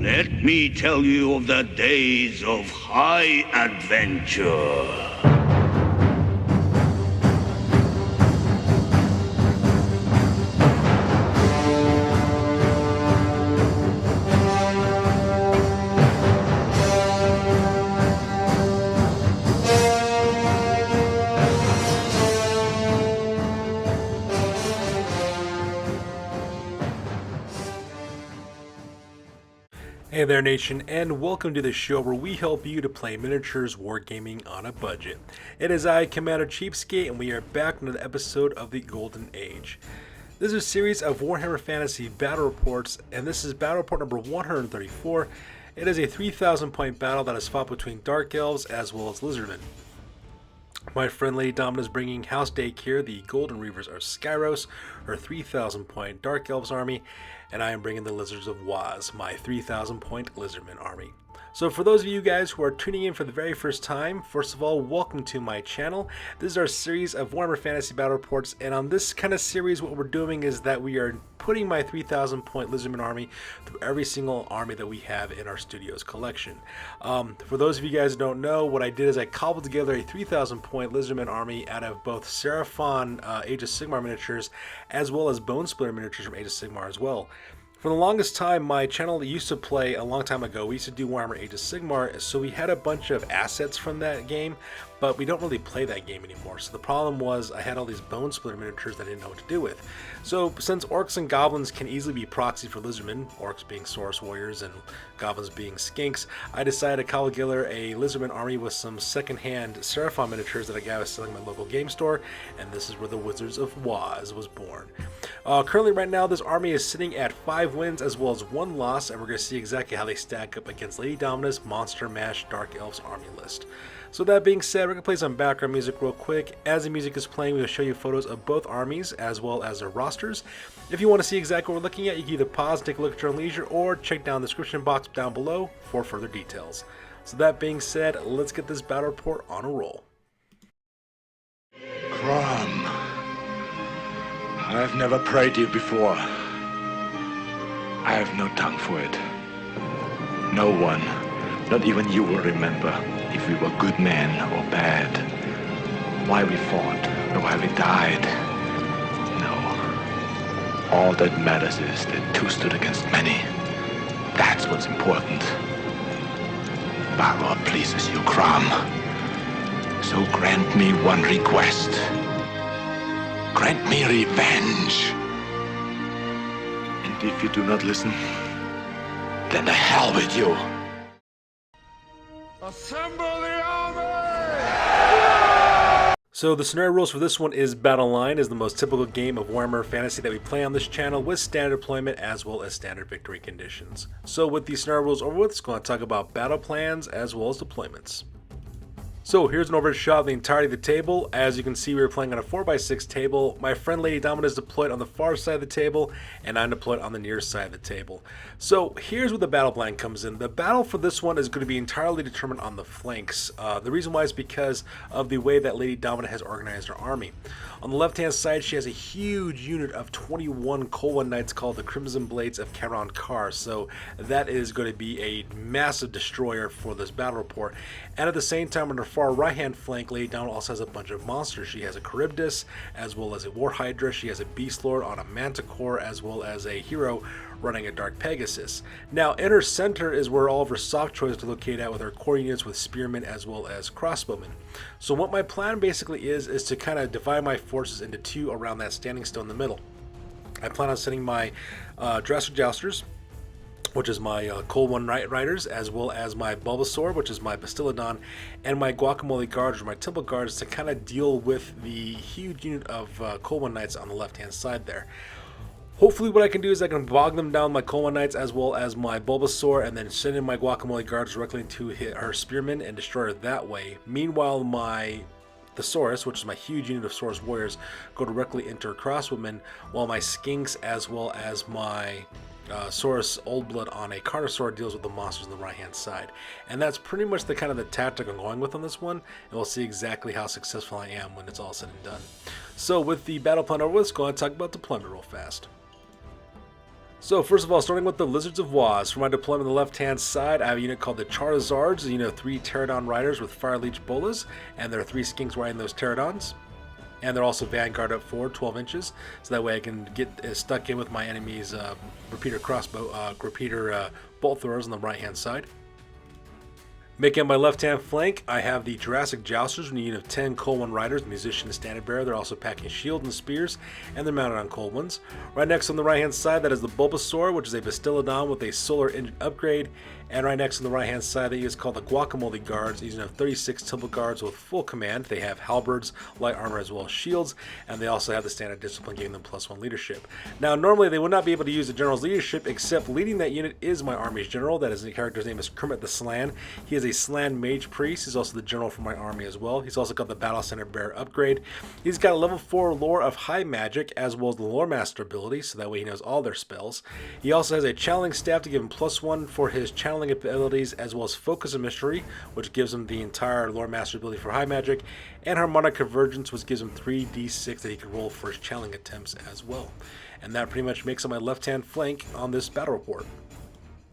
Let me tell you of the days of high adventure. Hey there nation, and welcome to the show where we help you to play miniatures wargaming on a budget. It is I, Commander Cheapskate, and we are back on an episode of the Golden Age. This is a series of Warhammer Fantasy Battle Reports, and this is Battle Report number 134. It is a 3,000 point battle that is fought between Dark Elves as well as Lizardmen. My friend Lady Domina is bringing House Daechir, the Golden Reavers of Skyros, her 3,000 point Dark Elves army, and I am bringing the Lizards of Waz, my 3,000 point Lizardmen army. So for those of you guys who are tuning in for the very first time, first of all, welcome to my channel. This is our series of Warhammer Fantasy Battle Reports, and on this kind of series what we're doing is that we are putting my 3,000 point Lizardmen army through every single army that we have in our studio's collection. For those of you guys who don't know, what I did is I cobbled together a 3,000 point Lizardmen army out of both Seraphon Age of Sigmar miniatures as well as Bone Splitter miniatures from Age of Sigmar as well. For the longest time, my channel used to play a long time ago. We used to do Warhammer Age of Sigmar, so we had a bunch of assets from that game, but we don't really play that game anymore. So the problem was I had all these Bone Splitter miniatures that I didn't know what to do with. So since orcs and goblins can easily be proxy for Lizardmen, orcs being Sorceress warriors and goblins being skinks, I decided to cobble together a Lizardmen army with some secondhand Seraphon miniatures that I was selling at my local game store, and this is where the Wizards of Waz was born. Currently right now this army is sitting at 5 wins as well as 1 loss, and we're going to see exactly how they stack up against Lady Domina's Monster Mash Dark Elves army list. So that being said, we're going to play some background music real quick. As the music is playing, we will show you photos of both armies as well as their rosters. If you want to see exactly what we're looking at, you can either pause, take a look at your own leisure, or check down the description box down below for further details. So that being said, let's get this battle report on a roll. Crom, I've never prayed you before. I have no tongue for it. No one, not even you, will remember if we were good men or bad, why we fought or why we died. No. All that matters is that 2 stood against many. That's what's important. Power pleases you, Crom. So grant me one request. Grant me revenge. And if you do not listen, then the hell with you. Assemble the army! So the scenario rules for this one is Battle Line is the most typical game of Warhammer Fantasy that we play on this channel with standard deployment as well as standard victory conditions. So with these scenario rules over with, let's go and talk about battle plans as well as deployments. So here's an overhead shot of the entirety of the table. As you can see, we were playing on a 4x6 table. My friend Lady Domina is deployed on the far side of the table, and I'm deployed on the near side of the table. So here's where the battle plan comes in. The battle for this one is going to be entirely determined on the flanks. The reason why is because of the way that Lady Domina has organized her army. On the left-hand side, she has a huge unit of 21 Colwyn Knights called the Crimson Blades of Karon Kar. So that is going to be a massive destroyer for this battle report. And at the same time, on her far right-hand flank, Lady Domina also has a bunch of monsters. She has a Charybdis, as well as a War Hydra. She has a Beast Lord on a Manticore, as well as a hero running a Dark Pegasus. Now, in her center is where all of her soft choices are located at, with her core units with spearmen as well as crossbowmen. So what my plan basically is to kind of divide my forces into 2 around that standing stone in the middle. I plan on sending my Drastic Jousters, which is my Colwyn Riders, as well as my Bulbasaur, which is my Bastiladon, and my Guacamole Guards, or my Temple Guards, to kind of deal with the huge unit of Colwyn Knights on the left-hand side there. Hopefully what I can do is I can bog them down my Colwyn Knights as well as my Bulbasaur, and then send in my Guacamole Guards directly to hit her Spearmen and destroy her that way. Meanwhile, my Thesaurus, which is my huge unit of Sorceress warriors, go directly into her Crossbowmen, while my Skinks as well as my Saurus Old Blood on a Carnosaur deals with the monsters on the right hand side. And that's pretty much the kind of the tactic I'm going with on this one, and we'll see exactly how successful I am when it's all said and done. So with the battle plan over, let's go ahead and talk about deployment real fast. So first of all, starting with the Lizards of Waz. For my deployment on the left-hand side, I have a unit called the Charizards, 3 Pterodon riders with Fire Leech bolas, and there are 3 skinks riding those Pterodons. And they're also Vanguard up forward, 12 inches, so that way I can get stuck in with my enemy's repeater bolt throwers on the right-hand side. Making up my left-hand flank, I have the Jurassic Jousters, a unit of 10 Cold One Riders, Musician and Standard Bearer. They're also packing shields and spears, and they're mounted on Cold Ones. Right next on the right-hand side, that is the Bulbasaur, which is a Bastiladon with a Solar Engine upgrade. And right next on the right-hand side, that is called the Guacamole Guards. These are 36 Temple Guards with full command. They have halberds, light armor, as well as shields, and they also have the standard discipline, giving them +1 leadership. Now, normally they would not be able to use the general's leadership, except leading that unit is my army's general. That is the character's name is Kermit the Slan. He is a Slan Mage Priest. He's also the general for my army as well. He's also got the Battle Center Bearer upgrade. He's got a level 4 lore of High Magic, as well as the Lore Master ability, so that way he knows all their spells. He also has a Channeling Staff to give him +1 for his channeling abilities, as well as Focus of Mystery, which gives him the entire Lore Master ability for High Magic, and Harmonic Convergence, which gives him 3d6 that he can roll for his channeling attempts as well. And that pretty much makes up my left-hand flank on this battle report.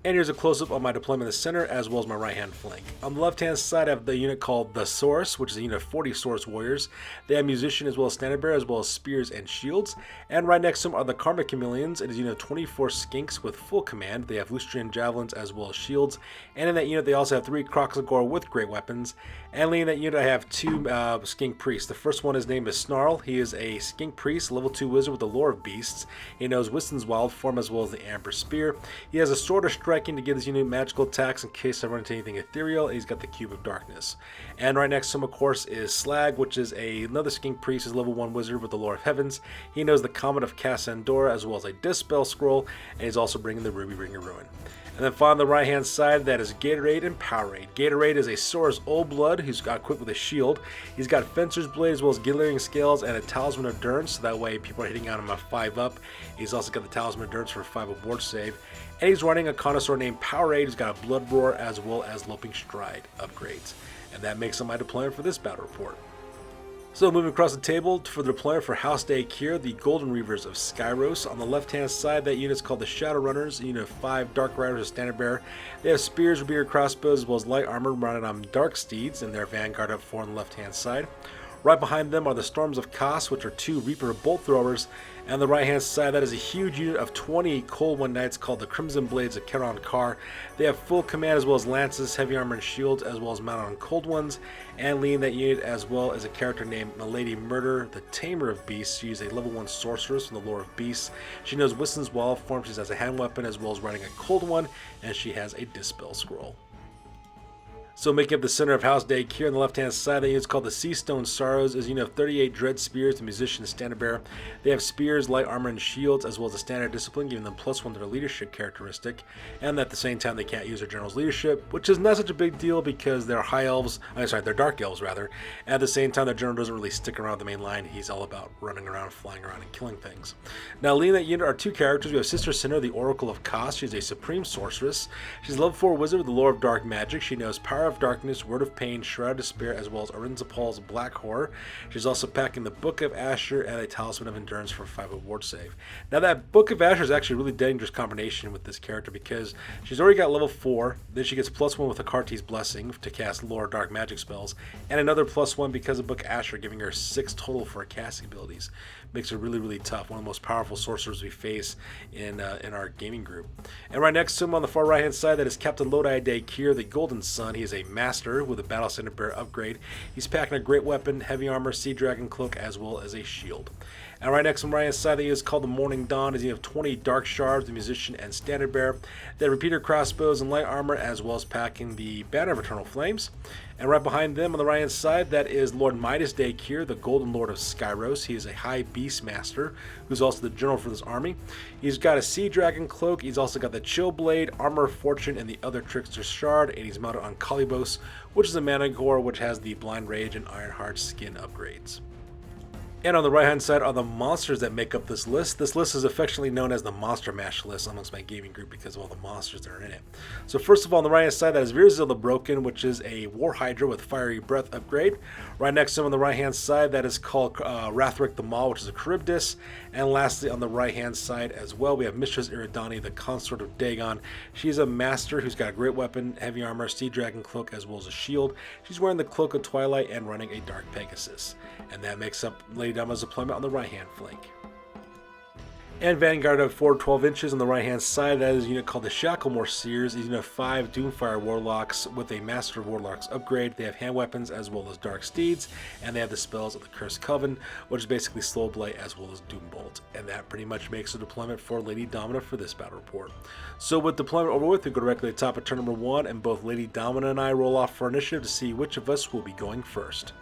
And here's a close-up on my deployment in the center, as well as my right-hand flank. On the left-hand side, I have the unit called the Sorceress, which is a unit of 40 Sorceress Warriors. They have Musician as well as Standard Bearer, as well as Spears and Shields. And right next to them are the Karmic Chameleons. It is a unit of 24 Skinks with full command. They have Lustrian Javelins as well as Shields. And in that unit, they also have 3 Kroxigor with great weapons. And leading that unit, I have 2 Skink Priests. The first one, his name is Snarl. He is a Skink Priest, level 2 wizard with the Lore of Beasts. He knows Wiston's Wild Form as well as the Amber Spear. He has a Sword of Striking to give this unit magical attacks in case I run into anything ethereal. And he's got the Cube of Darkness. And right next to him, of course, is Slag, which is another Skink Priest, is level 1 wizard with the Lore of Heavens. He knows the Comet of Cassandora as well as a Dispel Scroll, and he's also bringing the Ruby Ring of Ruin. And then finally on the right hand side, that is Gatorade and Powerade. Gatorade is a Sora's Old Blood who's got equipped with a shield. He's got Fencer's Blade as well as Glittering Scales and a Talisman of Endurance, so that way people are hitting on him a 5-up. He's also got the Talisman of Endurance for a 5-up ward save. And he's running a Connoisseur named Powerade who's got a Blood Roar as well as Loping Stride upgrades. And that makes up my deployment for this battle report. So moving across the table for the deployment for House Daechir, the Golden Reavers of Skyros. On the left-hand side, that unit is called the Shadowrunners, a unit of 5 Dark Riders with Standard Bearer. They have Spears, Repeater Crossbows, as well as Light Armor mounted on Dark Steeds, and their Vanguard up 4 on the left-hand side. Right behind them are the Storms of Kos, which are 2 Reaper Bolt Throwers. And on the right-hand side, that is a huge unit of 20 Cold One Knights called the Crimson Blades of Keron Kar. They have full command as well as lances, heavy armor, and shields, as well as mounted on Cold Ones. And leading that unit as well as a character named Milady Murder, the Tamer of Beasts. She is a level 1 sorceress from the Lore of Beasts. She knows Wiston's Wild Form. She has a hand weapon as well as riding a Cold One, and she has a Dispel Scroll. So making up the center of House Daechir on the left-hand side, that unit is called the Seastone Sorrows, is a unit of 38 Dread Spears, the Musician and Standard Bearer. They have Spears, Light Armor, and Shields, as well as a Standard Discipline, giving them +1 to their leadership characteristic. And at the same time, they can't use their General's leadership, which is not such a big deal because they're they're Dark Elves rather. At the same time, their General doesn't really stick around the main line. He's all about running around, flying around, and killing things. Now leading that unit are 2 characters. We have Sister Sinner, the Oracle of Kos. She's a Supreme Sorceress. She's level 4 Wizard with the Lore of Dark Magic. She knows Power of Darkness, Word of Pain, Shroud of Despair, as well as Arnzipal's Black Horror. She's also packing the Book of Ashur and a Talisman of Endurance for a 5-up ward save. Now that Book of Ashur is actually a really dangerous combination with this character because she's already got level 4, then she gets +1 with a Karti's Blessing to cast Lore Dark Magic spells, and another +1 because of Book of Ashur, giving her 6 total for her casting abilities. Makes her really, really tough. One of the most powerful sorcerers we face in our gaming group. And right next to him on the far right-hand side, that is Captain Lodai Daechir, the Golden Sun. He is a master with a Battle Center Bearer upgrade. He's packing a great weapon, heavy armor, sea dragon cloak, as well as a shield. And right next to him, right hand side, he is called the Morning Dawn. Is he have 20 Dark Shards, the Musician and Standard Bearer. They have Repeater Crossbows and Light Armor, as well as packing the Banner of Eternal Flames. And right behind them on the right hand side, that is Lord Mydaas Daechir, the Golden Lord of Skyros. He is a High Beast Master, who's also the general for this army. He's got a Sea Dragon Cloak. He's also got the Chill Blade, Armor of Fortune, and the other Trickster Shard. And he's mounted on Kalibos, which is a Manticore, which has the Blind Rage and Ironheart skin upgrades. And on the right hand side are the monsters that make up this list. This list is affectionately known as the Monster Mash list amongst my gaming group because of all the monsters that are in it. So first of all, on the right hand side, that is Virzil the Broken, which is a War Hydra with Fiery Breath upgrade. Right next to him on the right hand side, that is called Rathric the Maul, which is a Charybdis. And lastly, on the right hand side as well, we have Mistress Iridani, the Consort of Dagon. She's a master who's got a great weapon, heavy armor, sea dragon cloak, as well as a shield. She's wearing the Cloak of Twilight and running a Dark Pegasus. And that makes up Lady Dama's deployment on the right hand flank. And Vanguard of 412 inches on the right hand side, that is a unit called the Shacklemore Seers. These unit of 5 Doomfire Warlocks with a Master of Warlocks upgrade. They have hand weapons as well as Dark Steeds, and they have the spells of the Cursed Coven, which is basically Slow Blight as well as Doombolt. And that pretty much makes the deployment for Lady Domina for this battle report. So with deployment over with, we go directly to the top of turn number 1, and both Lady Domina and I roll off for initiative to see which of us will be going first.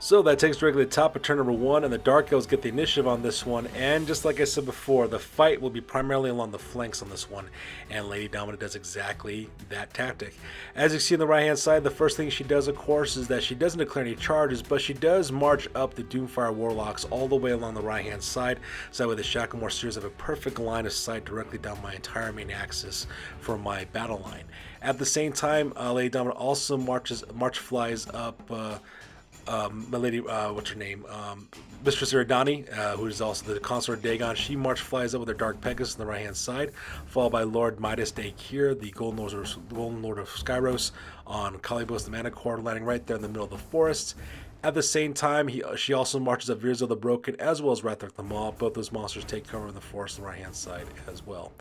So that takes directly to the top of turn number 1, and the Dark Elves get the initiative on this one. And just like I said before, the fight will be primarily along the flanks on this one, and Lady Domina does exactly that tactic. As you see on the right hand side, the first thing she does, of course, is that she doesn't declare any charges, but she does march up the Doomfire Warlocks all the way along the right hand side, so that way the Shacklemore Seers have a perfect line of sight directly down my entire main axis for my battle line. At the same time, Lady Domina also march flies up my lady, what's her name? Mistress Iridani, who is also the Consort of Dagon. She march flies up with her Dark Pegasus on the right hand side, followed by Lord Mydaas Daechir, the Golden Lord of Skyros, on Kalibos the Manticore, landing right there in the middle of the forest. At the same time, she also marches up Virzil the Broken as well as Rathric the Maul. Both those monsters take cover in the forest on the right hand side as well.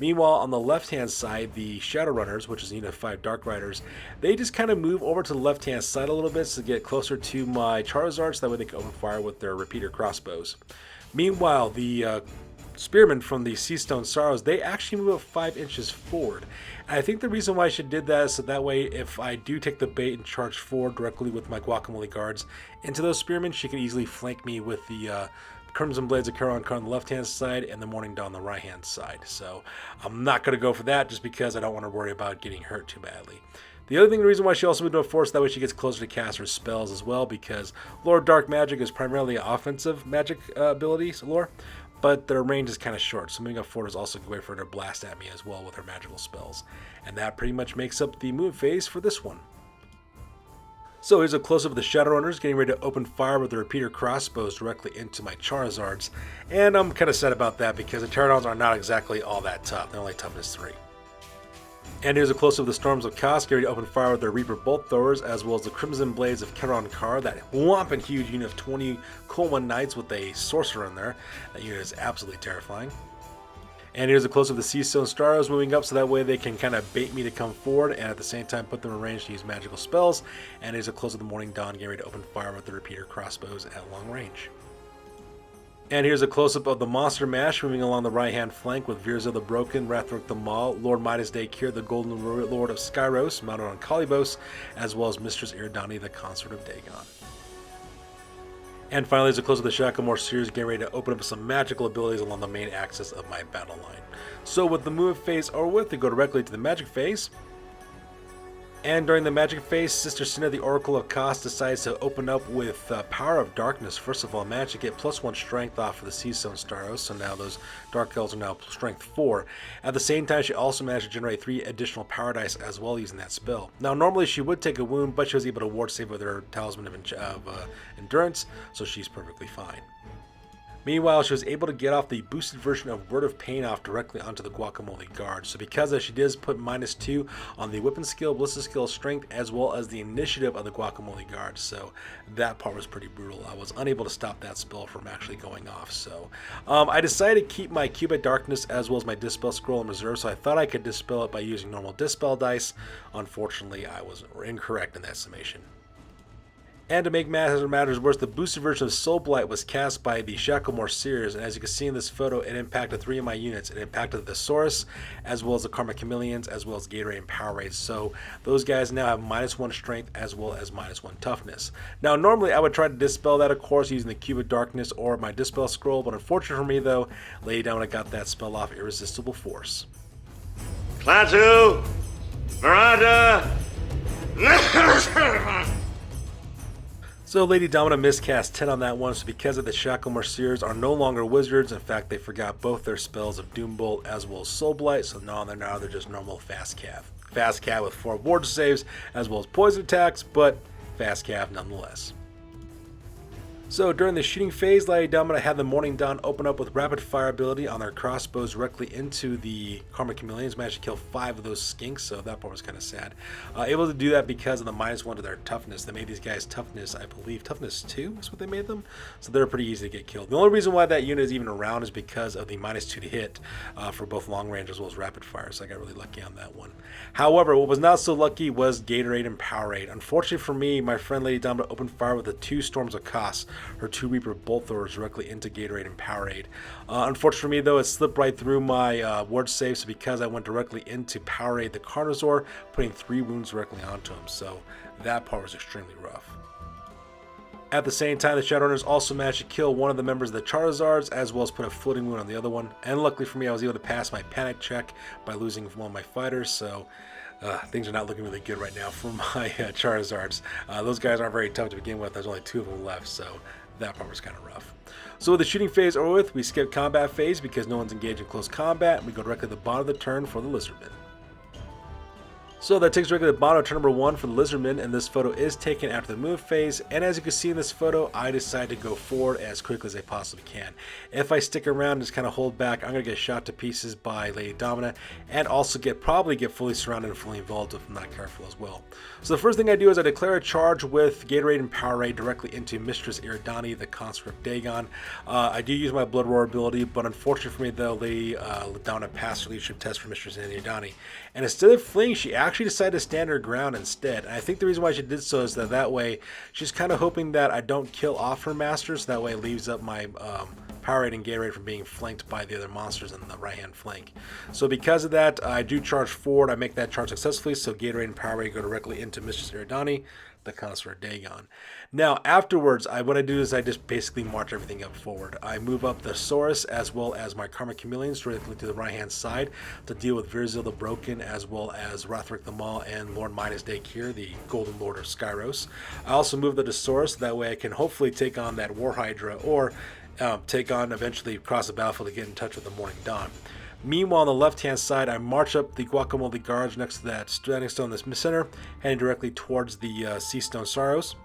Meanwhile, on the left hand side, the Shadowrunners, which is a unit of 5 Dark Riders, they just kind of move over to the left hand side a little bit to get closer to my Charizards, so that way they can open fire with their repeater crossbows. Meanwhile, the Spearmen from the Seastone Sorrows, they actually move up 5 inches forward. And I think the reason why she did that is so that way if I do take the bait and charge forward directly with my Guacamole Guards into those Spearmen, she can easily flank me with the Crimson Blades of Charon on the left hand side and the Morning Dawn on the right hand side. So I'm not going to go for that just because I don't want to worry about getting hurt too badly. The other thing, the reason why she also moved to a force, that way she gets closer to cast her spells as well, because Lord Dark Magic is primarily an offensive magic abilities lore, but their range is kind of short, so moving up forward is also a good way for her to blast at me as well with her magical spells. And that pretty much makes up the move phase for this one. So here's a close-up of the Shadowrunners getting ready to open fire with the repeater crossbows directly into my Charizards. And I'm kind of sad about that because the Pterodons are not exactly all that tough. They're only toughness 3. And here's a close-up of the Storms of Chaos getting ready to open fire with their Reaper Bolt Throwers, as well as the Crimson Blades of Charon Kar, that whomping huge unit of 20 Coleman Knights with a Sorcerer in there. That unit is absolutely terrifying. And here's a close-up of the Seastone Stars moving up, so that way they can kind of bait me to come forward and at the same time put them in range to use magical spells. And here's a close-up of the Morning Dawn getting ready to open fire with the repeater crossbows at long range. And here's a close-up of the Monster Mash moving along the right-hand flank with Virzil the Broken, Rathric the Maul, Lord Mydaas Daechir, the Golden Lord of Skyros, mounted on Kalibos, as well as Mistress Iridani, the Consort of Dagon. And finally, there's a close-up of the Shacklemore Series getting ready to open up some magical abilities along the main axis of my battle line. So with the move phase over with, we go directly to the magic phase. And during the magic phase, Sister Cinna, the Oracle of Kos, decides to open up with Power of Darkness. First of all, managed to get +1 strength off of the Seastone Staros, so now those Dark Elves are now strength 4. At the same time, she also managed to generate 3 additional Power Dice as well using that spell. Now, normally she would take a wound, but she was able to ward save with her Talisman of Endurance, so she's perfectly fine. Meanwhile, she was able to get off the boosted version of Word of Pain off directly onto the Guacamole Guard. So because of that, she does put -2 on the Weapon skill, Ballista skill, Strength, as well as the initiative of the Guacamole Guard. So that part was pretty brutal. I was unable to stop that spell from actually going off. So I decided to keep my Cube of Darkness as well as my Dispel Scroll in reserve. So I thought I could dispel it by using normal Dispel dice. Unfortunately, I was incorrect in that summation. And to make matters worse, the boosted version of Soul Blight was cast by the Shacklemore Seers, and as you can see in this photo, it impacted 3 of my units. It impacted the Sorceress, as well as the Karma Chameleons, as well as Gatorade and Power Raids. So those guys now have -1 strength, as well as -1 toughness. Now, normally I would try to dispel that, of course, using the Cube of Darkness or my Dispel Scroll, but unfortunately for me, though, Lady Domina got that spell off Irresistible Force. Klaatu! Veranda! So Lady Domina miscast 10 on that one, so because of the Shackle Merciers are no longer wizards, in fact they forgot both their spells of Doombolt as well as Soul Blight, so now they're just normal fast cav. Fast cav with 4 ward saves as well as poison attacks, but fast cav nonetheless. So during the shooting phase, Lady Domina had the Morning Dawn open up with rapid fire ability on their crossbows directly into the Karma Chameleons. Managed to kill 5 of those skinks, so that part was kind of sad. Able to do that because of the -1 to their toughness. They made these guys toughness, I believe, toughness 2 is what they made them. So they're pretty easy to get killed. The only reason why that unit is even around is because of the -2 to hit for both long range as well as rapid fire, so I got really lucky on that one. However, what was not so lucky was Gatorade and Powerade. Unfortunately for me, my friend Lady Domina opened fire with the 2 Storms of Kos, her 2 Reaper bolt throwers directly into Gatorade and Powerade. Unfortunately for me though, it slipped right through my ward save, so because I went directly into Powerade the Carnosaur, putting 3 wounds directly onto him, so that part was extremely rough. At the same time, the Shadowrunners also managed to kill one of the members of the Charizards, as well as put a floating wound on the other one, and luckily for me I was able to pass my panic check by losing one of my fighters, so things are not looking really good right now for my Charizards. Those guys aren't very tough to begin with, there's only 2 of them left, so that part was kind of rough. So with the shooting phase over with, we skip combat phase because no one's engaged in close combat, and we go directly to the bottom of the turn for the Lizardmen. So that takes directly to the bottom of turn number 1 for the Lizardmen, and this photo is taken after the move phase, and as you can see in this photo, I decide to go forward as quickly as I possibly can. If I stick around and just kind of hold back, I'm going to get shot to pieces by Lady Domina, and also probably get fully surrounded and fully involved if I'm not careful as well. So the first thing I do is I declare a charge with Gatorade and Powerade directly into Mistress Iridani, the Consort of Dagon. I do use my Blood Roar ability, but unfortunately for me though, Lady Domina passed her leadership test for Mistress Iridani, and instead of fleeing, she actually decided to stand her ground instead. And I think the reason why she did so is that way she's kind of hoping that I don't kill off her master, so that way it leaves up my Powerade and Gatorade from being flanked by the other monsters in the right hand flank. So because of that, I do charge forward. I make that charge successfully, so Gatorade and Powerade go directly into Mistress Iridani, the Consort of Dagon. Now afterwards, what I do is I just basically march everything up forward. I move up the Sorceress as well as my Karma Chameleons directly to the right hand side to deal with Virzil the Broken, as well as Rothric the Maul and Lord Mydaas Daechir, the Golden Lord of Skyros. I also move the Sorceress, that way I can hopefully take on that War Hydra, or take on eventually across the battlefield to get in touch with the Morning Dawn. Meanwhile, on the left-hand side, I march up the Guacamole Guards next to that standing stone in the center, heading directly towards the Sea Stone Skyros.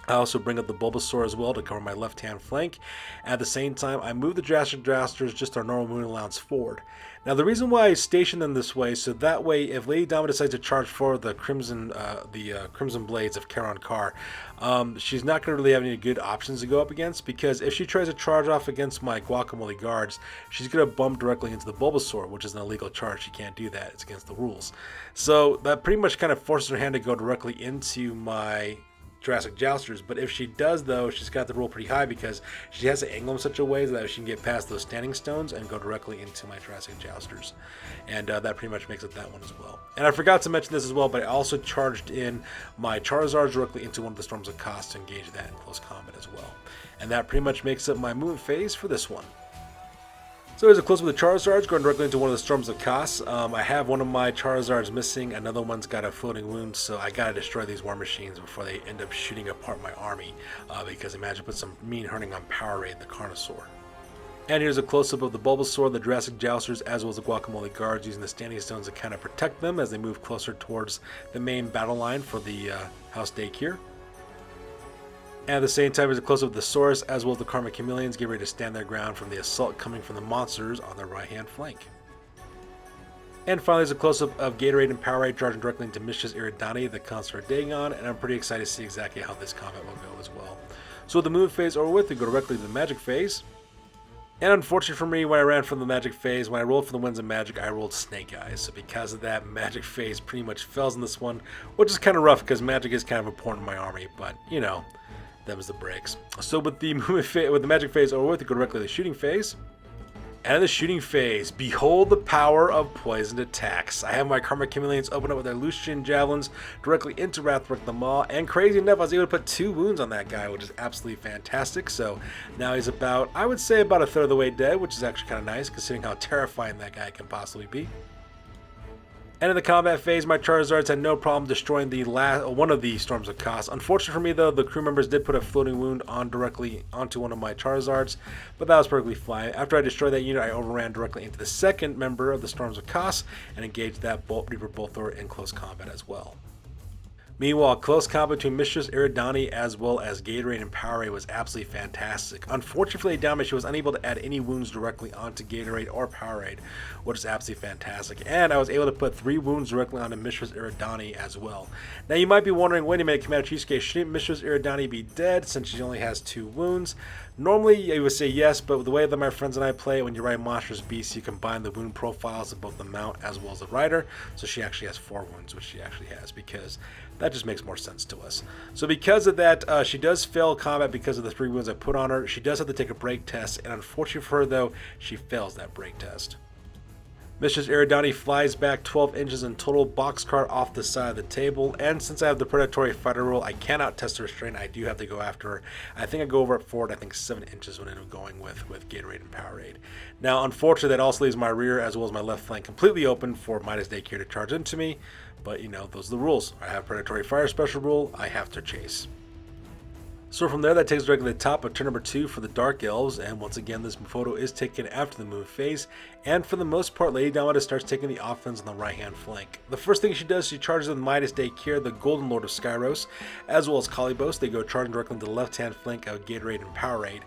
I also bring up the Bulbasaur as well to cover my left-hand flank. At the same time, I move the Jurassic Drasters just our normal movement allowance forward. Now, the reason why I station them this way, so that way, if Lady Domina decides to charge forward the Crimson Blades of Charon Carr, she's not going to really have any good options to go up against, because if she tries to charge off against my Guacamole Guards, she's going to bump directly into the Bulbasaur, which is an illegal charge. She can't do that. It's against the rules. So that pretty much kind of forces her hand to go directly into my Jurassic Jousters, but if she does though, she's got the roll pretty high because she has to angle them such a way that she can get past those standing stones and go directly into my Jurassic Jousters, and that pretty much makes it that one as well. And I forgot to mention this as well, but I also charged in my Charizard directly into one of the Storms of Kos to engage that in close combat as well, and that pretty much makes up my movement phase for this one. So here's a close-up with the Charizards, going directly into one of the Storms of Kos. I have one of my Charizards missing, another one's got a floating wound, so I gotta destroy these war machines before they end up shooting apart my army, because imagine put some mean hurting on Powerade, the Carnosaur. And here's a close-up of the Bulbasaur, the Jurassic Jousters, as well as the Guacamole Guards, using the standing stones to kind of protect them as they move closer towards the main battle line for the House Daechir. And at the same time, there's a close-up of the Sorceress as well as the Karma Chameleons get ready to stand their ground from the assault coming from the monsters on their right-hand flank. And finally, there's a close-up of Gatorade and Powerade charging directly into Mistress Iridani, the Consort of Dagon, and I'm pretty excited to see exactly how this combat will go as well. So with the move phase over with, we go directly to the magic phase. And unfortunately for me, when I ran from the magic phase, when I rolled for the Winds of Magic, I rolled Snake Eyes. So because of that, magic phase pretty much fails in this one, which is kind of rough because magic is kind of important in my army, but you know, them's the breaks. So with the magic phase over with, we go directly to the shooting phase. And in the shooting phase, behold the power of poisoned attacks. I have my Karma Chameleons open up with their Lucian Javelins directly into Rothric the Maul, and crazy enough, I was able to put 2 wounds on that guy, which is absolutely fantastic. So now he's about, I would say about a third of the way dead, which is actually kind of nice considering how terrifying that guy can possibly be. And in the combat phase, my Charizards had no problem destroying one of the Storms of Chaos. Unfortunately for me, though, the crew members did put a floating wound directly onto one of my Charizards, but that was perfectly fine. After I destroyed that unit, I overran directly into the second member of the Storms of Chaos and engaged that Reaper Bolthor in close combat as well. Meanwhile, close combat between Mistress Iridani as well as Gatorade and Powerade was absolutely fantastic. Unfortunately, damage she was unable to add any wounds directly onto Gatorade or Powerade, which is absolutely fantastic. And I was able to put 3 wounds directly onto Mistress Iridani as well. Now you might be wondering, wait a minute, Commander Cheesecake, shouldn't Mistress Iridani be dead since she only has 2 wounds? Normally, I would say yes, but with the way that my friends and I play, when you ride Monstrous Beasts, you combine the wound profiles of both the mount as well as the rider, so she actually has 4 wounds, which she actually has, because that just makes more sense to us. So because of that, she does fail combat because of the 3 wounds I put on her. She does have to take a break test, and unfortunately for her, though, she fails that break test. Mistress Iridani flies back 12 inches in total, boxcar off the side of the table, and since I have the predatory fighter rule, I cannot test the restraint. I do have to go after her. I think I go over it forward, I think 7 inches when I'm going with Gatorade and Powerade. Now, unfortunately, that also leaves my rear as well as my left flank completely open for Mydaas Daechir to charge into me, but you know, those are the rules. I have predatory fire special rule, I have to chase. So from there, that takes us directly to the top of turn number 2 for the Dark Elves, and once again, this photo is taken after the move phase, and for the most part, Lady Damada starts taking the offense on the right-hand flank. The first thing she does, she charges with Mydaas Daechir, the Golden Lord of Skyros, as well as Kalibos. They go charging directly into the left-hand flank of Gatorade and Powerade.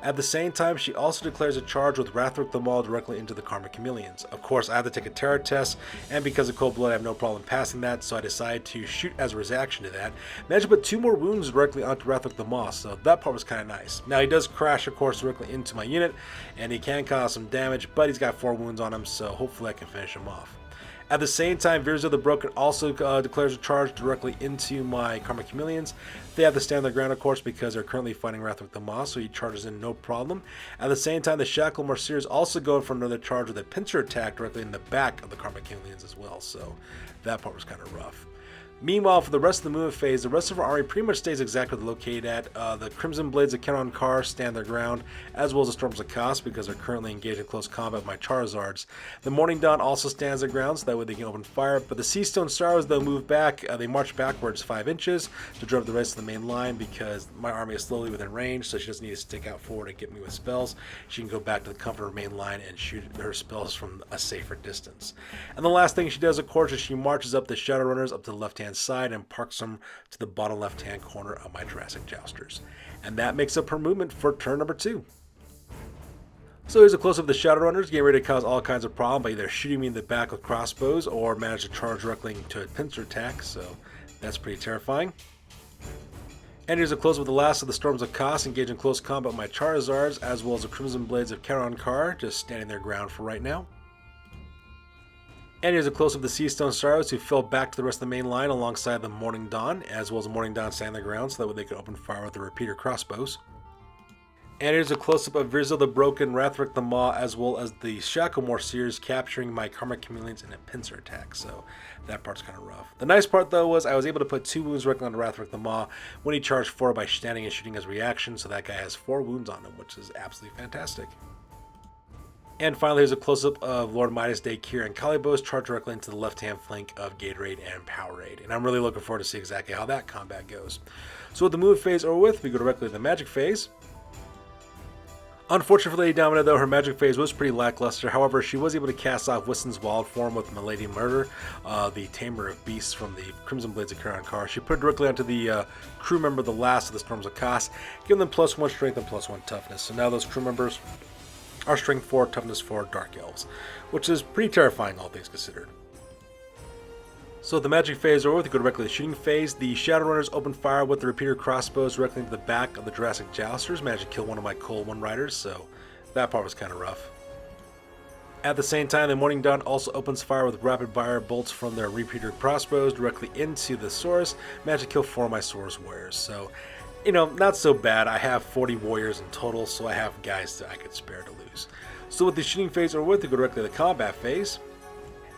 At the same time, she also declares a charge with Wrathwork the Maul directly into the Karma Chameleons. Of course, I have to take a terror test, and because of Cold Blood, I have no problem passing that, so I decide to shoot as a reaction to that. Managed to put 2 more wounds directly onto Wrathwork the Maul, so that part was kind of nice. Now, he does crash, of course, directly into my unit, and he can cause some damage, but he's got 4 wounds on him, so hopefully I can finish him off. At the same time, Virza the Broken also declares a charge directly into my Karma Chameleons. They have to stand their ground, of course, because they're currently fighting Wrathwork the Maw, so he charges in no problem. At the same time, the Shackle Mercenaries also go for another charge with a pincer attack directly in the back of the Karma Chameleons as well, so that part was kind of rough. Meanwhile, for the rest of the movement phase, the rest of our army pretty much stays exactly where they're located at. The Crimson Blades of Kenon Kar stand their ground, as well as the Storms of Chaos, because they're currently engaged in close combat with my Charizards. The Morning Dawn also stands their ground, so that way they can open fire. But the Seastone Sorrows, they'll move back. They march backwards 5 inches to drive the rest of the main line, because my army is slowly within range, so she doesn't need to stick out forward and get me with spells. She can go back to the comfort of her main line and shoot her spells from a safer distance. And the last thing she does, of course, is she marches up the Shadowrunners up to the left-hand side and parks them to the bottom left-hand corner of my Jurassic Jousters. And that makes up her movement for turn number 2. So here's a close-up of the Shadowrunners, getting ready to cause all kinds of problems by either shooting me in the back with crossbows or manage to charge directly into a pincer attack, so that's pretty terrifying. And here's a close-up of the last of the Storms of Chaos, engaging close combat with my Charizards, as well as the Crimson Blades of Kenon Kar, just standing their ground for right now. And here's a close-up of the Seastone Sorrows, who fell back to the rest of the main line alongside the Morning Dawn, as well as the Morning Dawn standing their ground, so that way they could open fire with the repeater crossbows. And here's a close-up of Virza the Broken, Wrathwork the Maw, as well as the Shackle Morceers capturing my Karma Chameleons in a pincer attack, so that part's kind of rough. The nice part, though, was I was able to put 2 wounds directly onto Wrathwork the Maw when he charged 4 by standing and shooting as a reaction, so that guy has 4 wounds on him, which is absolutely fantastic. And finally, here's a close-up of Lord Mydaas Daechir and Kalibos charge directly into the left-hand flank of Gatorade and Powerade. And I'm really looking forward to see exactly how that combat goes. So with the move phase over with, we go directly to the magic phase. Unfortunately for Lady Domina, though, her magic phase was pretty lackluster. However, she was able to cast off Wiston's Wild Form with Milady Murder, the Tamer of Beasts from the Crimson Blades of Kenon Kar. She put it directly onto the crew member, the last of the Storms of Chaos, giving them +1 strength and +1 toughness. So now those crew members are strength 4, toughness 4 Dark Elves, which is pretty terrifying, all things considered. So the magic phase over with, we go directly to the shooting phase. The Shadowrunners open fire with the repeater crossbows directly into the back of the Jurassic Jousters, managed to kill one of my Cold One Riders, so that part was kind of rough. At the same time, the Morning Dawn also opens fire with rapid fire bolts from their repeater crossbows directly into the Sorceress, managed to kill 4 of my Sorceress warriors, so you know, not so bad. I have 40 warriors in total, so I have guys that I could spare to lose. So with the shooting phase over with, we go directly to the combat phase.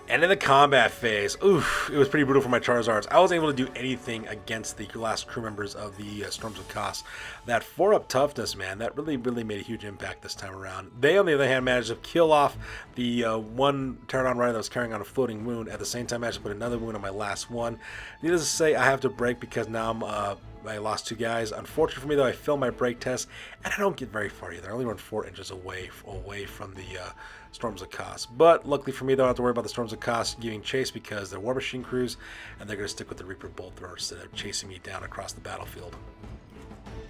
And in the combat phase, oof, it was pretty brutal for my Charizards. I wasn't able to do anything against the last crew members of the Storms of Kos. That 4-up toughness, man, that really made a huge impact this time around. They, on the other hand, managed to kill off the one Pterodon rider that was carrying on a floating wound. At the same time, I managed to put another wound on my last one. Needless to say, I have to break because now I lost 2 guys. Unfortunately for me, though, I failed my break test, and I don't get very far either. I only run 4 inches away from the Storms of Kos. But luckily for me, though, I don't have to worry about the Storms of Kos giving chase because they're War Machine crews, and they're going to stick with the Reaper Bolt Thrower instead of chasing me down across the battlefield.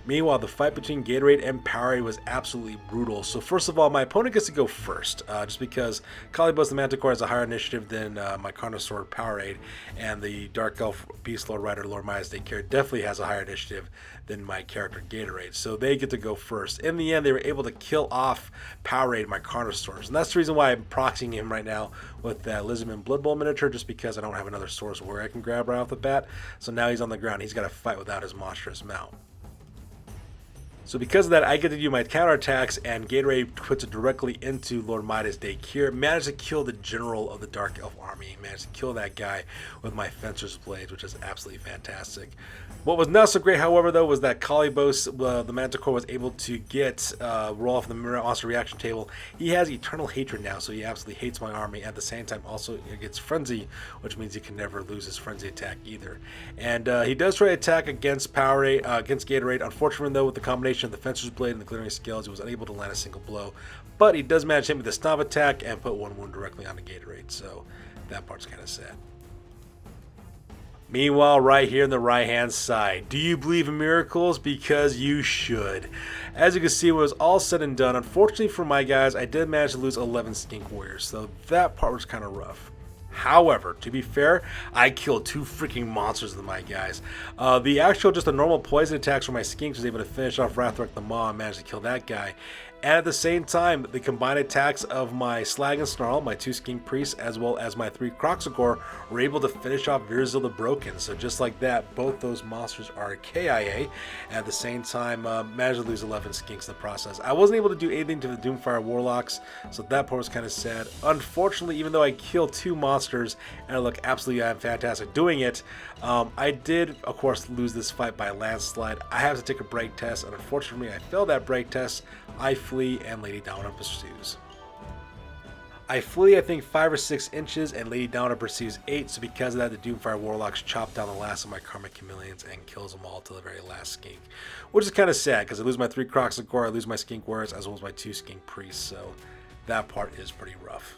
Meanwhile, the fight between Gatorade and Powerade was absolutely brutal. So first of all, my opponent gets to go first, just because Kalibos the Manticore has a higher initiative than my Carnosaur Powerade, and the Dark Elf Beast Lord Rider Lord Mydaas Daechir definitely has a higher initiative than my character Gatorade. So they get to go first. In the end, they were able to kill off Powerade, my Carnosaurs, and that's the reason why I'm proxying him right now with that Lizardmen Blood Bowl miniature, just because I don't have another source where I can grab right off the bat. So now he's on the ground. He's got to fight without his monstrous mount. So because of that, I get to do my counterattacks, and Gatorade puts it directly into Lord Mydaas Daechir. Managed to kill the general of the Dark Elf army. Managed to kill that guy with my Fencer's Blades, which is absolutely fantastic. What was not so great, however, though, was that Kalibos, the Manticore, was able to get roll off the monster reaction table. He has eternal hatred now, so he absolutely hates my army. At the same time, also he gets Frenzy, which means he can never lose his Frenzy attack either. And he does try to attack against against Gatorade. Unfortunately, though, with the combination of the Fencer's Blade and the Glittering Scales, he was unable to land a single blow. But he does manage to hit me with the Stomp attack and put 1 wound directly onto Gatorade, so that part's kind of sad. Meanwhile, right here on the right-hand side, do you believe in miracles? Because you should. As you can see, when it was all said and done, unfortunately for my guys, I did manage to lose 11 Skink Warriors, so that part was kind of rough. However, to be fair, I killed 2 freaking monsters with my guys. The actual, just the normal poison attacks from my Skinks was able to finish off Rathrek the Maw and managed to kill that guy. And at the same time, the combined attacks of my Slag and Snarl, my 2 Skink Priests, as well as my 3 Kroxigor, were able to finish off Virzil the Broken. So just like that, both those monsters are KIA. And at the same time, managed to lose 11 Skinks in the process. I wasn't able to do anything to the Doomfire Warlocks, so that part was kind of sad. Unfortunately, even though I killed 2 monsters, and I look absolutely fantastic doing it, I did, of course, lose this fight by a landslide. I have to take a break test, and unfortunately, I failed that break test. I flee, and Lady Downer pursues. I flee, I think, 5 or 6 inches, and Lady Downer pursues 8, so because of that, the Doomfire Warlocks chop down the last of my Karmic Chameleons and kills them all to the very last Skink. Which is kind of sad, because I lose my 3 Kroxigor, I lose my Skink Warriors, as well as my 2 Skink Priests, so that part is pretty rough.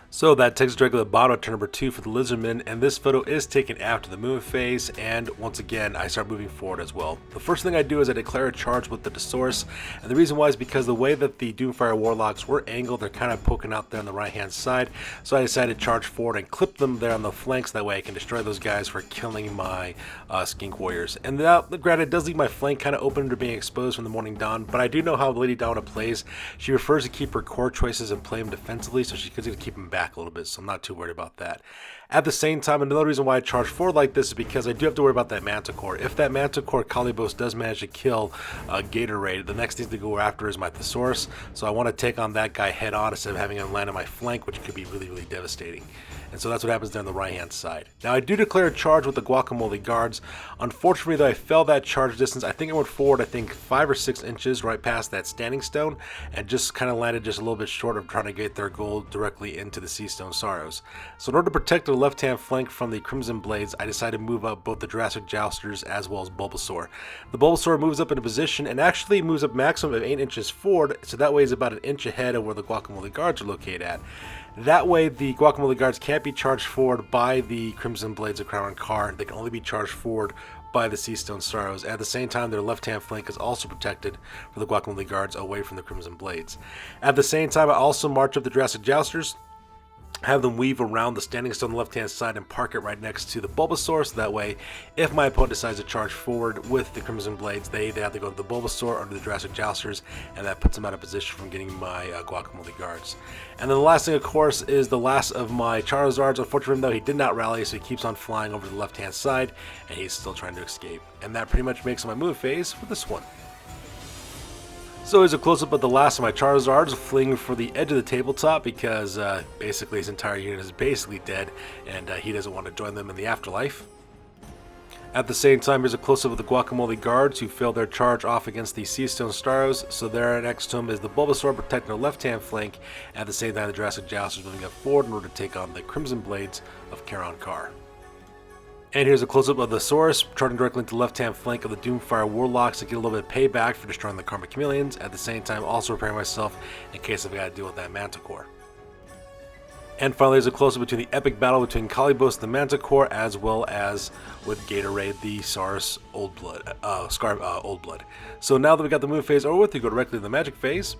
So that takes us directly to the bottom of turn number 2 for the Lizardmen, and this photo is taken after the movement phase, and once again I start moving forward as well. The first thing I do is I declare a charge with the Thesaurus, and the reason why is because the way that the Doomfire Warlocks were angled, they're kind of poking out there on the right hand side, so I decided to charge forward and clip them there on the flanks, that way I can destroy those guys for killing my Skink Warriors. And that, granted, does leave my flank kind of open to being exposed from the Morning Dawn, but I do know how Lady Downa plays. She prefers to keep her core choices and play them defensively, so she's going to keep them back a little bit, so I'm not too worried about that. At the same time, another reason why I charge forward like this is because I do have to worry about that Manticore. If that Manticore Kalibos does manage to kill Gatorade, the next thing to go after is my Thesaurus, so I want to take on that guy head on instead of having him land on my flank, which could be really devastating. And so that's what happens there on the right hand side. Now I do declare a charge with the Guacamole Guards. Unfortunately, though, I failed that charge distance. I think I went forward, 5 or 6 inches right past that Standing Stone, and just kind of landed just a little bit short of trying to get their goal directly into the Sea Stone Sorrows. So in order to protect the left hand flank from the Crimson Blades, I decided to move up both the Jurassic Jousters as well as Bulbasaur. The Bulbasaur moves up into position and actually moves up maximum of 8 inches forward, so that way is about an inch ahead of where the Guacamole Guards are located at. That way, the Guacamole Guards can't be charged forward by the Crimson Blades of Crown and Car. They can only be charged forward by the Sea Stone Sorrows. At the same time, their left-hand flank is also protected for the Guacamole Guards away from the Crimson Blades. At the same time, I also march up the Jurassic Jousters, have them weave around the Standing Stone on the left-hand side and park it right next to the Bulbasaur, so that way, if my opponent decides to charge forward with the Crimson Blades, they either have to go to the Bulbasaur or to the Jurassic Jousters, and that puts them out of position from getting my Guacamole Guards. And then the last thing, of course, is the last of my Charizards. Unfortunately, though, he did not rally, so he keeps on flying over to the left-hand side, and he's still trying to escape. And that pretty much makes my move phase for this one. So here's a close-up of the last of my Charizards fleeing for the edge of the tabletop because basically his entire unit is basically dead and he doesn't want to join them in the afterlife. At the same time, here's a close-up of the Guacamole Guards who failed their charge off against the Seastone Staros, so there next to him is the Bulbasaur protecting their left-hand flank. At the same time, the Jurassic Jousters moving up forward in order to take on the Crimson Blades of Charon Kar. And here's a close-up of the Sorceress, charging directly into the left-hand flank of the Doomfire Warlocks to get a little bit of payback for destroying the Karma Chameleons, at the same time also preparing myself in case I've got to deal with that Manticore. And finally, there's a close-up between the epic battle between Kalibos and the Manticore, as well as with Gatorade, the Saurus Old Blood. So now that we got the move phase over with, we go directly to the magic phase.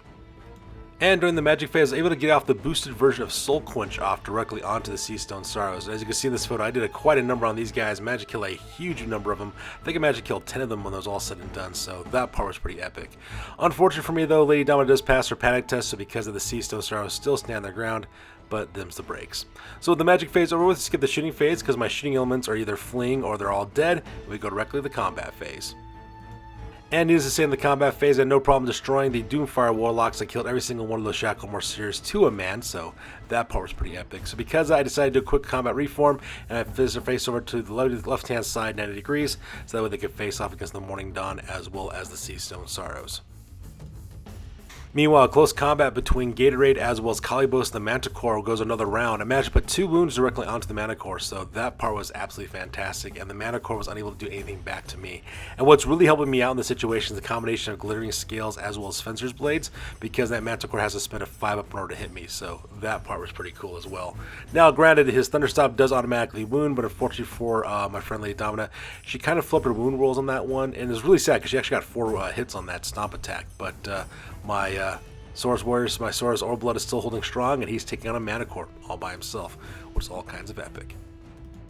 And during the magic phase, I was able to get off the boosted version of Soul Quench off directly onto the Seastone Staros. And as you can see in this photo, I did quite a number on these guys. Magic killed a huge number of them. I think I magic killed 10 of them when it was all said and done, so that part was pretty epic. Unfortunate for me though, Lady Domina does pass her panic test, so because of the Seastone Staros still stand their ground, but them's the breaks. So with the magic phase over with, skip the shooting phase because my shooting elements are either fleeing or they're all dead, and we go directly to the combat phase. And needless to say, in the combat phase, I had no problem destroying the Doomfire Warlocks. I killed every single one of those Shackle Morseers to a man, so that part was pretty epic. So because I decided to do a quick combat reform, and I fizzed their face over to the left-hand side 90 degrees, so that way they could face off against the Morning Dawn as well as the Seastone Staros. Meanwhile, close combat between Gatorade as well as Kalibos and the Manticore goes another round. I managed to put 2 wounds directly onto the Manticore, so that part was absolutely fantastic, and the Manticore was unable to do anything back to me. And what's really helping me out in this situation is the combination of Glittering Scales as well as Fencer's Blades, because that Manticore has to spend a 5-up in order to hit me, so that part was pretty cool as well. Now, granted, his Thunderstop does automatically wound, but unfortunately for my friend Lady Domina, she kind of flipped her wound rolls on that one, and it's really sad because she actually got 4 hits on that Stomp attack, but my Saurus Warriors, my Saurus Old Blood is still holding strong, and he's taking on a Manticore all by himself, which is all kinds of epic.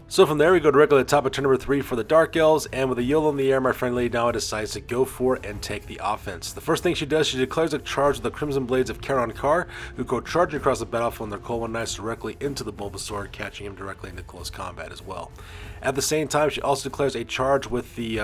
So from there, we go directly to the top of turn number 3 for the Dark Elves, and with a YOLO in the air, my friend Lady Domina decides to go for it and take the offense. The first thing she does, she declares a charge with the Crimson Blades of Charon Kar, who go charging across the battlefield on their Cold One Knights directly into the Bulbasaur, catching him directly into close combat as well. At the same time, she also declares a charge with the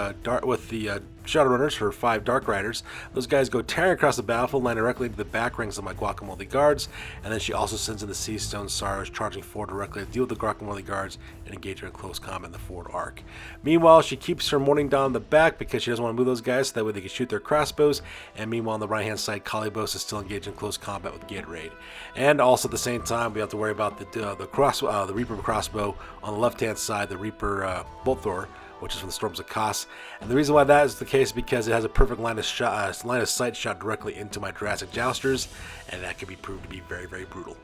Shadowrunners, her 5 Dark Riders. Those guys go tearing across the battlefield, land directly into the back ranks of my Guacamole Guards, and then she also sends in the Seastone Staros, charging forward directly to deal with the Guacamole Guards and engage her in close combat in the forward arc. Meanwhile, she keeps her Morning Dawn in the back because she doesn't want to move those guys, so that way they can shoot their crossbows, and meanwhile on the right hand side, Kalibos is still engaged in close combat with Gatorade. And also at the same time, we have to worry about the Reaper crossbow on the left hand side, the Reaper Bolt Thrower, which is from the Storms of Kos. And the reason why that is the case is because it has a perfect line of sight shot directly into my Jurassic Jousters, and that can be proved to be very, very brutal.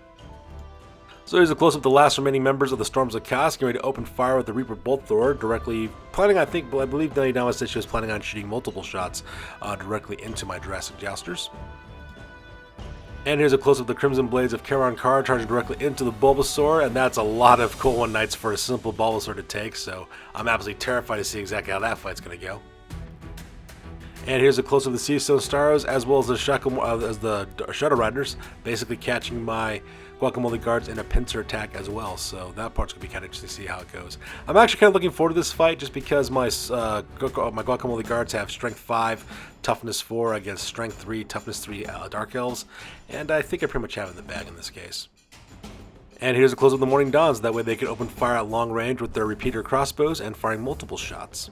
So here's a close-up of the last remaining members of the Storms of Kos, getting ready to open fire with the Reaper Bolt Thrower, directly planning, I believe Lady Domina said she was planning on shooting multiple shots directly into my Jurassic Jousters. And here's a close-up of the Crimson Blades of Charon Kar charging directly into the Bulbasaur, and that's a lot of Cold One Knights for a simple Bulbasaur to take, so I'm absolutely terrified to see exactly how that fight's going to go. And here's a close-up of the Seastone Staros as well as the Shadow Riders, basically catching my Guacamole Guards in a pincer attack as well, so that part's going to be kind of interesting to see how it goes. I'm actually kind of looking forward to this fight just because my Guacamole Guards have Strength 5, Toughness 4 against Strength 3, Toughness 3 Dark Elves, and I think I pretty much have it in the bag in this case. And here's a close of the Morning Dawns, that way they can open fire at long range with their repeater crossbows and firing multiple shots.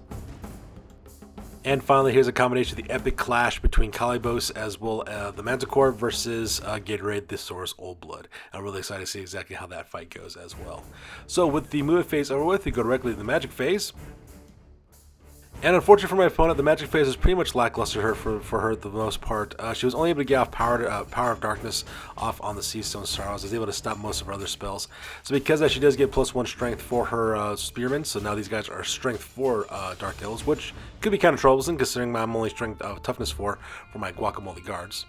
And finally, here's a combination of the epic clash between Kalibos as well as the Manticore versus Gatorade, the Saurus Old Blood. I'm really excited to see exactly how that fight goes as well. So with the move phase over with, we go directly to the magic phase. And unfortunately for my opponent, the magic phase was pretty much lackluster for her the most part. She was only able to get off Power of Darkness off on the Seastone Staros. I was able to stop most of her other spells. So because of that, she does get +1 strength for her Spearmen. So now these guys are strength 4 Dark Elves, which could be kind of troublesome considering I'm only strength toughness 4 for my Guacamole Guards.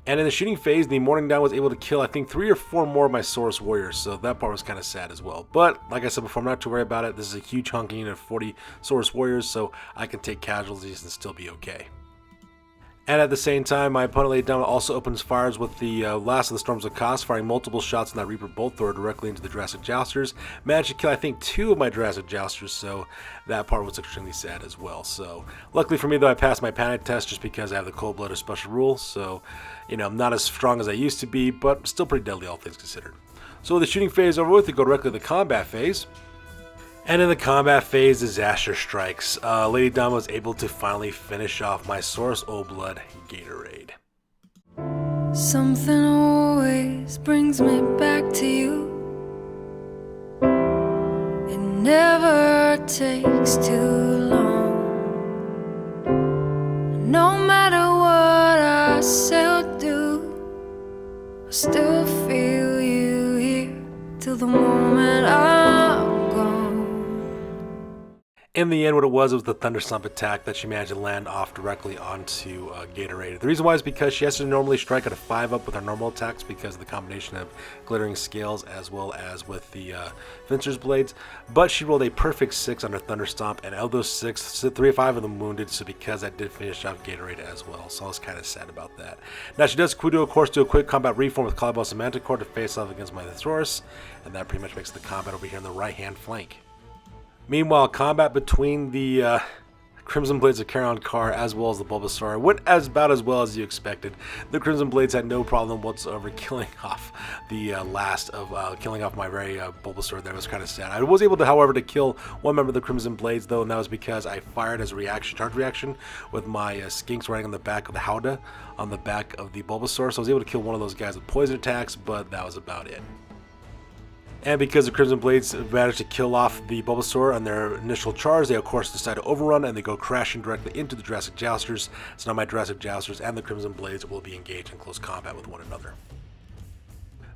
And in the shooting phase, the Morning Dawn was able to kill, I think, 3 or 4 more of my Saurus Warriors, so that part was kind of sad as well. But, like I said before, I'm not too worried about it. This is a huge hunking unit of 40 Saurus Warriors, so I can take casualties and still be okay. And at the same time, my opponent Lady Dama also opens fires with the last of the Storms of Kos, firing multiple shots in that Reaper bolt thrower directly into the Jurassic Jousters. Managed to kill, I think, 2 of my Jurassic Jousters, so that part was extremely sad as well. So, luckily for me, though, I passed my panic test just because I have the Cold-Blooded special rule, so, you know, I'm not as strong as I used to be, but still pretty deadly, all things considered. So with the shooting phase over with, we go directly to the combat phase. And in the combat phase, disaster strikes. Lady Dama was able to finally finish off my Source Old Blood Gatorade. Something always brings me back to you. It never takes too long. No matter what I say or do, I still feel you here till the moment I'm gone. In the end, what it was the Thunderstomp attack that she managed to land off directly onto Gatorade. The reason why is because she has to normally strike at a 5-up with her normal attacks because of the combination of Glittering Scales as well as with the Fencer's Blades. But she rolled a perfect 6 on her Thunderstomp, and out of those 6, 3 or 5 of them wounded, so because I did finish off Gatorade as well. So I was kind of sad about that. Now she does, of course, do a quick combat reform with Kalibos and Manticore to face off against my Sorceress, and that pretty much makes the combat over here in the right-hand flank. Meanwhile, combat between the Crimson Blades of Karankar as well as the Bulbasaur went about as well as you expected. The Crimson Blades had no problem whatsoever killing off the last of killing off my very Bulbasaur. That was kind of sad. I was able to, however, to kill one member of the Crimson Blades though, and that was because I fired as a reaction, charge reaction, with my Skinks riding on the back of the Howdah on the back of the Bulbasaur. So I was able to kill one of those guys with poison attacks, but that was about it. And because the Crimson Blades managed to kill off the Bulbasaur on their initial charge, they of course decide to overrun and they go crashing directly into the Jurassic Jousters. So now my Jurassic Jousters and the Crimson Blades will be engaged in close combat with one another.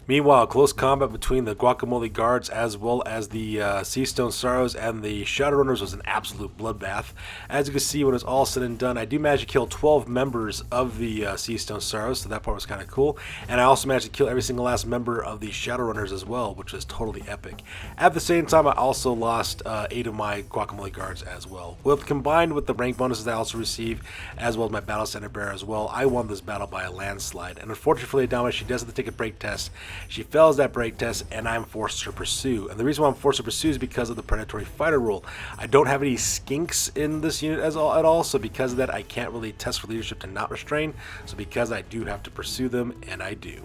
Meanwhile, close combat between the Guacamole Guards as well as the Seastone Sorrows and the Shadowrunners was an absolute bloodbath. As you can see, when it's all said and done, I do manage to kill 12 members of the Seastone Sorrows, so that part was kind of cool. And I also managed to kill every single last member of the Shadowrunners as well, which was totally epic. At the same time, I also lost 8 of my Guacamole Guards as well. Combined with the rank bonuses I also received, as well as my Battle Center Bear as well, I won this battle by a landslide. And unfortunately for Lady Dama, she does have to take a break test. She fails that break test, and I'm forced to pursue. And the reason why I'm forced to pursue is because of the predatory fighter rule. I don't have any skinks in this unit at all, so because of that, I can't really test for leadership to not restrain. So because I do have to pursue them, and I do.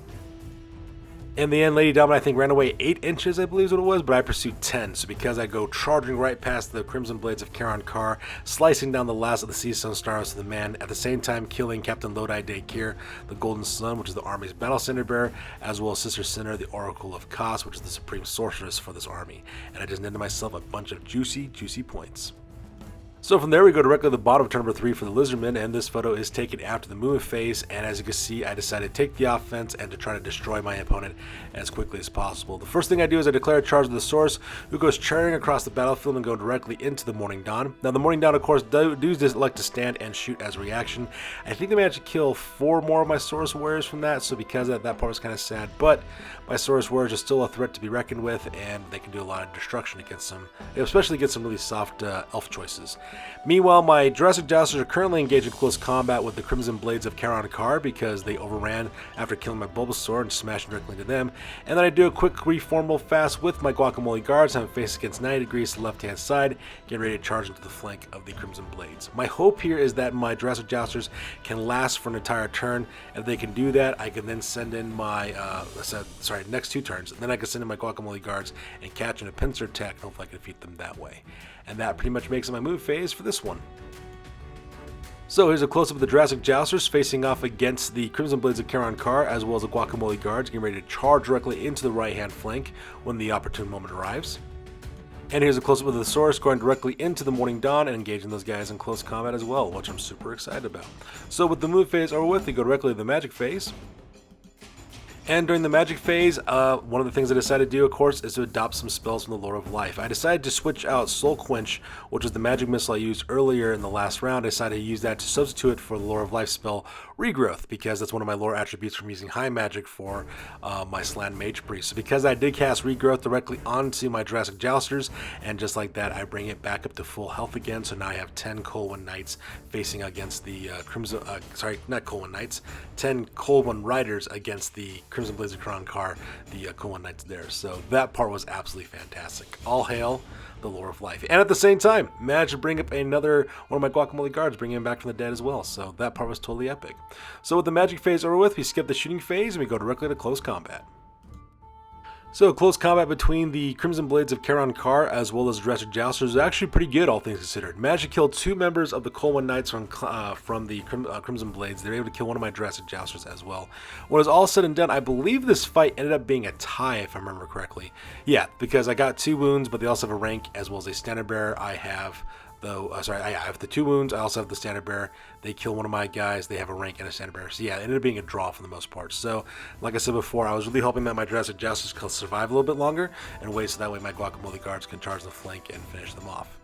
In the end, Lady Dama, I think, ran away 8 inches, I believe is what it was, but I pursued 10. So because I go charging right past the Crimson Blades of Karankar, slicing down the last of the Seastone Stars to the man, at the same time killing Captain Lodai Daechir, the Golden Sun, which is the army's Battle Center Bearer, as well as Sister Sinner, the Oracle of Kos, which is the Supreme Sorceress for this army. And I just netted myself a bunch of juicy points. So from there we go directly to the bottom of turn number 3 for the Lizardmen, and this photo is taken after the movement phase, and as you can see, I decided to take the offense and to try to destroy my opponent as quickly as possible. The first thing I do is I declare a charge of the Source, who goes charging across the battlefield and go directly into the Morning Dawn. Now the Morning Dawn, of course, does like to stand and shoot as a reaction. I think they managed to kill 4 more of my Source Warriors from that, so because of that part was kind of sad, but my Source Warriors are still a threat to be reckoned with, and they can do a lot of destruction against them, especially against some really soft elf choices. Meanwhile, my Jurassic Jousters are currently engaged in close combat with the Crimson Blades of Karankar because they overran after killing my Bulbasaur and smashing directly into them. And then I do a quick reform real fast with my Guacamole Guards, having faced against 90 degrees to the left-hand side, getting ready to charge into the flank of the Crimson Blades. My hope here is that my Jurassic Jousters can last for an entire turn. If they can do that, I can then send in my, next 2 turns. Then I can send in my Guacamole Guards and catch in a pincer attack, and hopefully I can defeat them that way. And that pretty much makes it my move phase for this one. So here's a close-up of the Jurassic Jousters facing off against the Crimson Blades of Karankar as well as the Guacamole Guards, getting ready to charge directly into the right-hand flank when the opportune moment arrives. And here's a close-up of the Source going directly into the Morning Dawn and engaging those guys in close combat as well, which I'm super excited about. So with the move phase over with, we go directly to the magic phase. And during the magic phase, one of the things I decided to do, of course, is to adopt some spells from the Lore of Life. I decided to switch out Soul Quench, which was the magic missile I used earlier in the last round. I decided to use that to substitute it for the Lore of Life spell Regrowth, because that's one of my lore attributes from using high magic for my Slann Mage Priest. So because I did cast Regrowth directly onto my Jurassic Jousters, and just like that, I bring it back up to full health again. So now I have 10 Colwyn Knights facing against the Crimson, not Colwyn Knights, 10 Colwyn Riders against the Crimson Blades of Kronkar, the Colwyn Knights there. So that part was absolutely fantastic. All hail the Lore of Life. And at the same time, managed to bring up another one of my Guacamole guards, bringing him back from the dead as well. So that part was totally epic. So with the magic phase over with, we skip the shooting phase and we go directly to close combat. So close combat between the Crimson Blades of Kronkar as well as Jurassic Jousters is actually pretty good, all things considered. Managed to kill 2 members of the Colwyn Knights from the Crimson Blades. They were able to kill one of my Jurassic Jousters as well. When it was all said and done, I believe this fight ended up being a tie, if I remember correctly. Yeah, because I got 2 wounds, but they also have a rank as well as a standard bearer. I have I have the 2 wounds. I also have the standard bearer. They kill one of my guys. They have a rank and a standard bearer. So yeah, it ended up being a draw for the most part. So like I said before, I was really hoping that my Jurassic Jousters could survive a little bit longer and wait so that way my Guacamole guards can charge the flank and finish them off.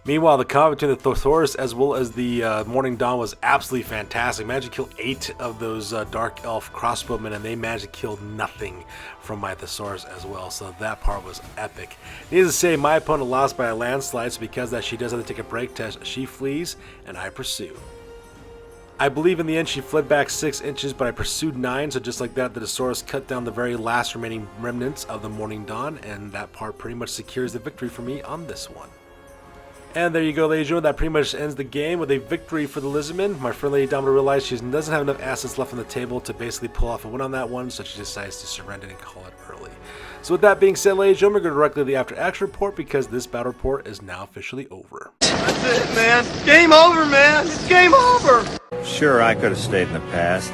Meanwhile, the combat between the Thesaurus as well as the Morning Dawn was absolutely fantastic. Managed to kill 8 of those Dark Elf crossbowmen, and they managed to kill nothing from my Thesaurus as well, so that part was epic. Needless to say, my opponent lost by a landslide, so because that she does have to take a break test, she flees, and I pursue. I believe in the end she fled back 6 inches, but I pursued 9, so just like that, the Thesaurus cut down the very last remaining remnants of the Morning Dawn, and that part pretty much secures the victory for me on this one. And there you go, ladies and gentlemen, that pretty much ends the game with a victory for the Lizardmen. My friend Lady Domino realized she doesn't have enough assets left on the table to basically pull off a win on that one, so she decides to surrender and call it early. So with that being said, ladies and gentlemen, we're going to go directly to the After Action Report because this battle report is now officially over. That's it, man. Game over, man. It's game over. Sure, I could have stayed in the past.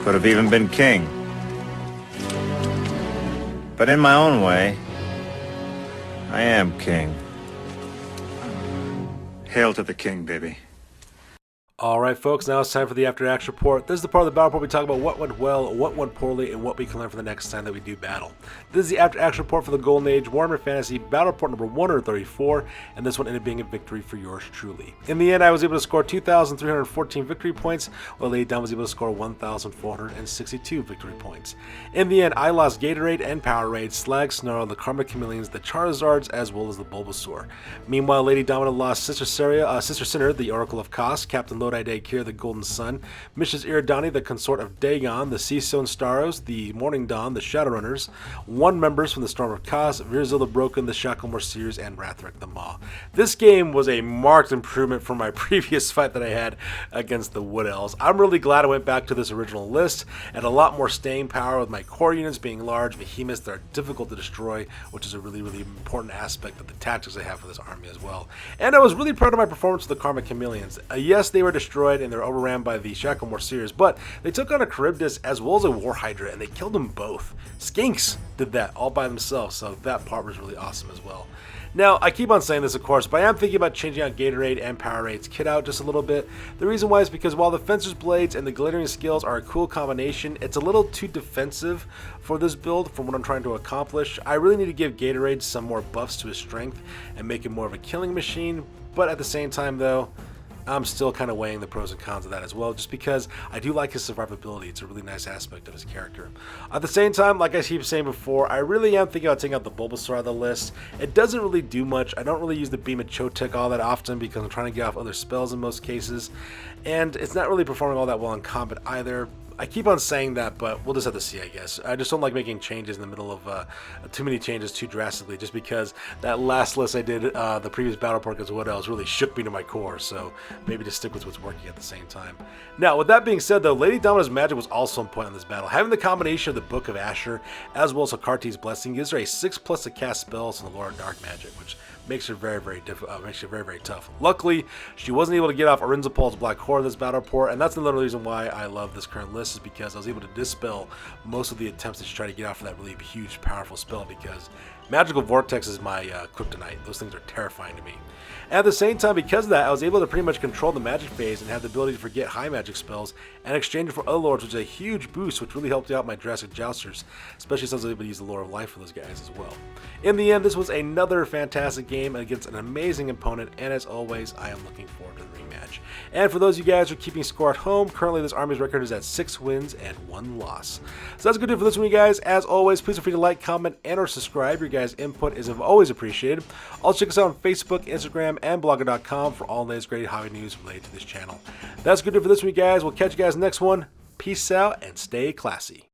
Could have even been king. But in my own way, I am king. Hail to the king, baby. Alright folks, now it's time for the After Action Report. This is the part of the battle report we talk about what went well, what went poorly, and what we can learn for the next time that we do battle. This is the After Action Report for the Golden Age Warhammer Fantasy Battle Report number 134, and this one ended up being a victory for yours truly. In the end, I was able to score 2,314 victory points, while Lady Dom was able to score 1,462 victory points. In the end, I lost Gatorade and Power Raid, Slag Snarl, the Karma Chameleons, the Charizards, as well as the Bulbasaur. Meanwhile, Lady Domino lost Sister Sinner, the Oracle of Kos, Captain Lodai Daechir, the Golden Sun, Mrs. Iridani, the Consort of Dagon, the Seastone Staros, the Morning Dawn, the Shadowrunners, 1 members from the Storm of Kos, Virzil the Broken, the Shacklemore Seers, and Rathric the Maw. This game was a marked improvement from my previous fight that I had against the Wood Elves. I'm really glad I went back to this original list, and a lot more staying power with my core units being large behemoths that are difficult to destroy, which is a really, really important aspect of the tactics I have for this army as well. And I was really proud of my performance with the Karma Chameleons. Yes, they were destroyed and they're overran by the Shacklemore Seers, but they took on a Charybdis as well as a War Hydra and they killed them both. Skinks did that all by themselves, so that part was really awesome as well. Now, I keep on saying this, of course, but I am thinking about changing out Gatorade and Power Raid's kit out just a little bit. The reason why is because while the Fencer's Blades and the Glittering Skills are a cool combination, it's a little too defensive for this build from what I'm trying to accomplish. I really need to give Gatorade some more buffs to his strength and make him more of a killing machine, but at the same time, though, I'm still kind of weighing the pros and cons of that as well, just because I do like his survivability. It's a really nice aspect of his character. At the same time, like I keep saying before, I really am thinking about taking out the Bulbasaur out of the list. It doesn't really do much. I don't really use the Beam of Chotek all that often because I'm trying to get off other spells in most cases, and it's not really performing all that well in combat either. I keep on saying that, but we'll just have to see, I guess. I just don't like making changes in the middle of too many changes too drastically, just because that last list I did, the previous battle report against Wood Elves, really shook me to my core, so maybe just stick with what's working at the same time. Now, with that being said, though, Lady Domino's magic was also on point in this battle. Having the combination of the Book of Ashur, as well as Sokarti's Blessing, gives her a 6+ to cast spells in the Lore of Dark Magic, which makes her very, very tough. Luckily, she wasn't able to get off Arnzipal's Black Horror in this battle report, and that's another reason why I love this current list. this is because I was able to dispel most of the attempts to try to get out for that really huge, powerful spell, because Magical Vortex is my kryptonite. Those things are terrifying to me. And at the same time, because of that, I was able to pretty much control the magic phase and have the ability to forget high magic spells and exchange it for other lords, which is a huge boost, which really helped out my Jurassic Jousters, especially since I was able to use the Lore of Life for those guys as well. In the end, this was another fantastic game against an amazing opponent, and as always, I am looking forward to the rematch. And for those of you guys who are keeping score at home, currently this army's record is at 6 wins and 1 loss. So that's good for this one, you guys. As always, please feel free to like, comment, and or subscribe. Your guys' input is always appreciated. Also check us out on Facebook, Instagram, and blogger.com for all the latest great hobby news related to this channel. That's good for this one, you guys. We'll catch you guys next one. Peace out and stay classy.